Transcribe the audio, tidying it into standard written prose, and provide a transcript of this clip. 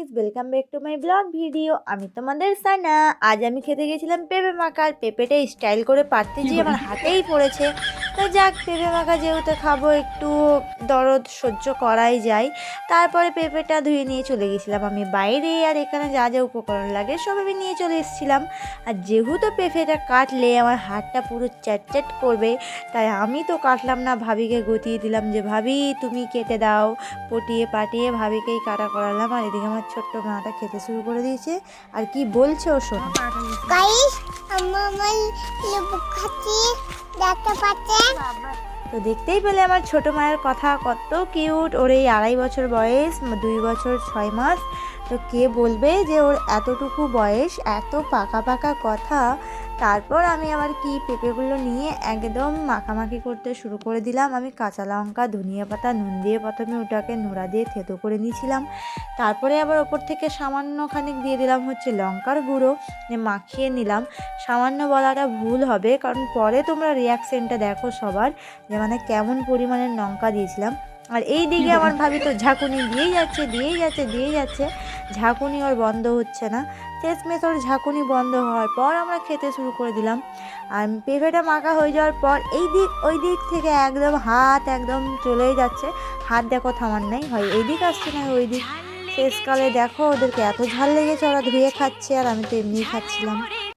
Guys, welcome back to my blog video. আমি তোমাদের সানা। আজ আমি খেতে গেছিলাম পেঁপে মাখা। আর পেঁপেটা স্টাইল করে পাড়তে গিয়ে আমার হাতেই পড়েছে। তো যাক, পেঁপে মাখা যেহেতু খাবো, একটু দরদ সহ্য করাই যায়। তারপরে পেঁপেটা ধুয়ে নিয়ে চলে গেছিলাম আমি বাইরে। আর এখানে যা যা উপকরণ লাগে সব আমি নিয়ে চলে এসেছিলাম। আর যেহেতু পেঁপেটা কাটলে আমার হাতটা পুরো চ্যাট করবে, তাই আমি তো কাটলাম না, ভাবিকে গতিয়ে দিলাম যে ভাবি তুমি কেটে দাও। পটিয়ে পাটিয়ে ভাবিকেই কাটা করালাম। আর এদিকে আমার ছোট্ট মাটা খেতে শুরু করে দিয়েছে। আর কি বলছে ও শোনো। গাইস, আমার লেবু খাচ্ছি, দেখতে পাচ্ছেন? তো দেখতেই পেলে আমার ছোট মায়ের কথা, কত কিউট। ওর এই 2.5 বছর বয়স, 2 বছর 6 মাস। তো কে বলবে যে ওর এতটুকু বয়স, এত পাকা পাকা কথা। তারপর আমি আবার কি পেঁপেগুলো নিয়ে একদম মাখামাখি করতে শুরু করে দিলাম। আমি কাঁচা লঙ্কা, ধনিয়া পাতা, নুন দিয়ে প্রথমে ওটাকে নোড়া দিয়ে থেতো করে নিয়েছিলাম। তারপরে আবার ওপর থেকে সামান্য খানিক দিয়ে দিলাম হচ্ছে লঙ্কার গুঁড়ো, মাখিয়ে নিলাম। সামান্য বলাটা ভুল হবে, কারণ পরে তোমরা রিয়াকশানটা দেখো সবার, যে মানে কেমন পরিমাণের লঙ্কা দিয়েছিলাম। আর এই দিকে আমার ভাবি তো ঝাঁকুনি দিয়েই যাচ্ছে। ঝাঁকুনি ওর বন্ধ হচ্ছে না। শেষমেশ ওর ঝাঁকুনি বন্ধ হওয়ার পর আমরা খেতে শুরু করে দিলাম। আর পেঁপেটা মাখা হয়ে যাওয়ার পর এই দিক ওই দিক থেকে একদম হাত একদম চলেই যাচ্ছে। হাত দেখো থামার নেই, হয় এই দিক আসছে না ওই দিক। শেষকালে দেখো ওদেরকে এত ঝাল লেগেছে, ওরা ধুয়ে খাচ্ছে আর আমি তো এমনিই খাচ্ছিলাম।